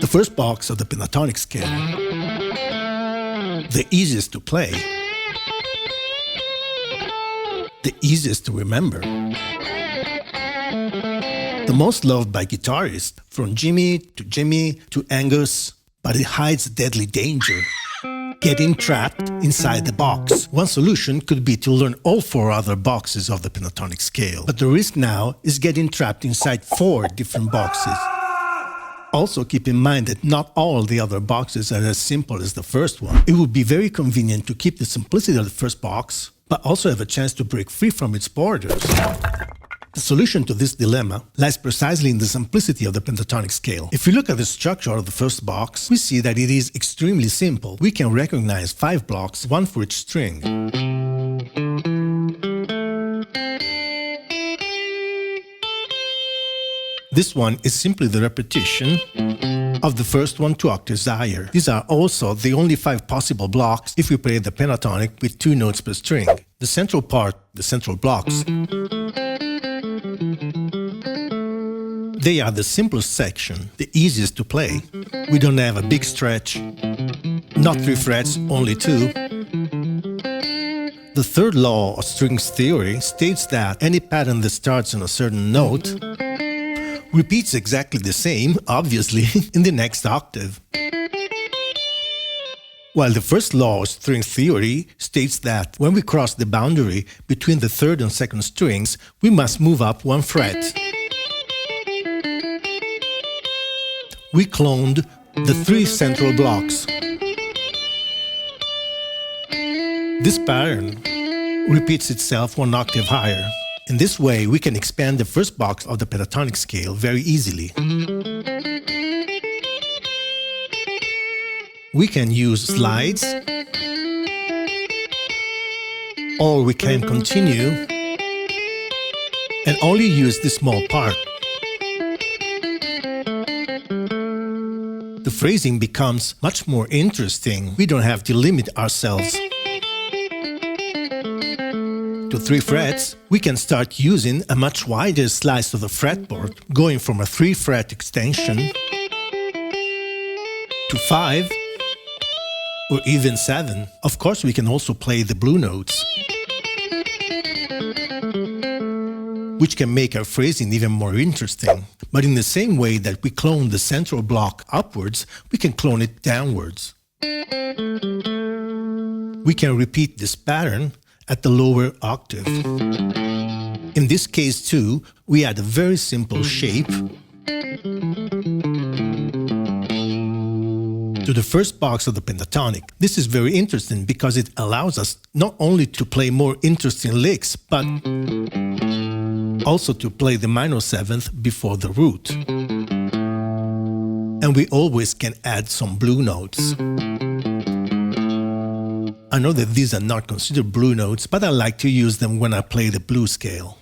The first box of the pentatonic scale, the easiest to play, the easiest to remember, the most loved by guitarists, from Jimmy to Angus, but it hides deadly danger: getting trapped inside the box. One solution could be to learn all 4 other boxes of the pentatonic scale, but the risk now is getting trapped inside 4 different boxes. Also keep in mind that not all the other boxes are as simple as the first one. It would be very convenient to keep the simplicity of the first box, but also have a chance to break free from its borders. The solution to this dilemma lies precisely in the simplicity of the pentatonic scale. If we look at the structure of the first box, we see that it is extremely simple. We can recognize 5 blocks, 1 for each string. This one is simply the repetition of the first one 2 octaves higher. These are also the only 5 possible blocks if we play the pentatonic with 2 notes per string. The central part, the central blocks, they are the simplest section, the easiest to play. We don't have a big stretch, not 3 frets, only 2. The third law of strings theory states that any pattern that starts on a certain note repeats exactly the same, obviously, in the next octave. While the first law of string theory states that when we cross the boundary between the third and second strings, we must move up 1 fret. We cloned the 3 central blocks. This pattern repeats itself 1 octave higher. In this way, we can expand the first box of the pentatonic scale very easily. We can use slides, or we can continue and only use this small part. The phrasing becomes much more interesting. We don't have to limit ourselves to 3 frets. We can start using a much wider slice of the fretboard, going from a 3-fret extension to 5 or even 7. Of course, we can also play the blue notes, which can make our phrasing even more interesting. But in the same way that we clone the central block upwards, we can clone it downwards. We can repeat this pattern at the lower octave. In this case too, we add a very simple shape to the first box of the pentatonic. This is very interesting because it allows us not only to play more interesting licks, but also to play the minor 7th before the root. And we always can add some blue notes. I know that these are not considered blue notes, but I like to use them when I play the blues scale.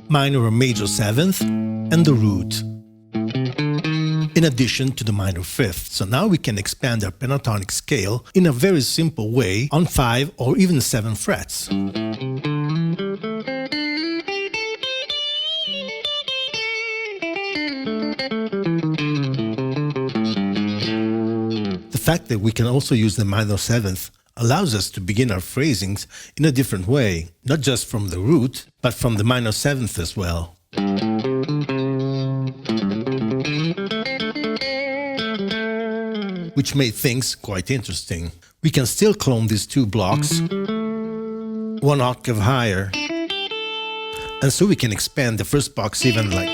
Minor or major 7th and the root, in addition to the minor 5th. So now we can expand our pentatonic scale in a very simple way on 5 or even 7 frets. The fact that we can also use the minor 7th allows us to begin our phrasings in a different way, not just from the root, but from the minor 7th as well. Which made things quite interesting. We can still clone these 2 blocks 1 octave higher, and so we can expand the first box even like.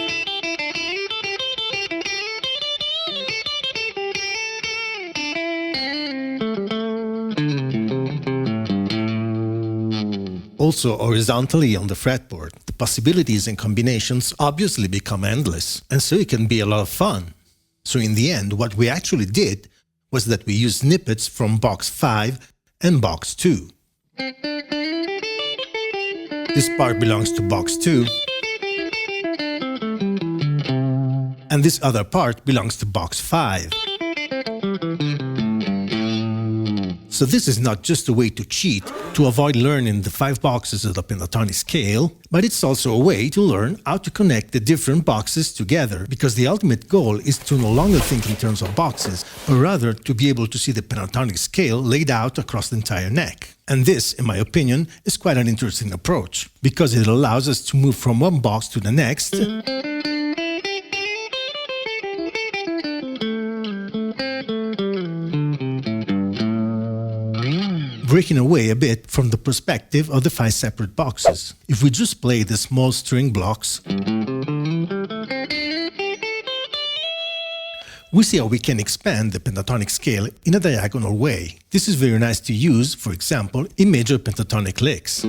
Also horizontally on the fretboard. The possibilities and combinations obviously become endless, and so it can be a lot of fun. So in the end, what we actually did was that we used snippets from box 5 and box 2. This part belongs to box 2, and this other part belongs to box 5. So this is not just a way to cheat, to avoid learning the 5 boxes of the pentatonic scale, but it's also a way to learn how to connect the different boxes together, because the ultimate goal is to no longer think in terms of boxes, but rather to be able to see the pentatonic scale laid out across the entire neck. And this, in my opinion, is quite an interesting approach, because it allows us to move from one box to the next, breaking away a bit from the perspective of the 5 separate boxes. If we just play the small string blocks, we see how we can expand the pentatonic scale in a diagonal way. This is very nice to use, for example, in major pentatonic licks.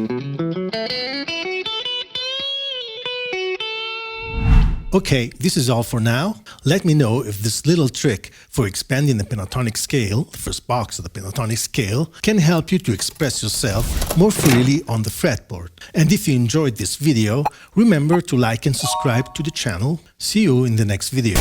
Okay, this is all for now. Let me know if this little trick for expanding the pentatonic scale, the first box of the pentatonic scale, can help you to express yourself more freely on the fretboard. And if you enjoyed this video, remember to like and subscribe to the channel. See you in the next video.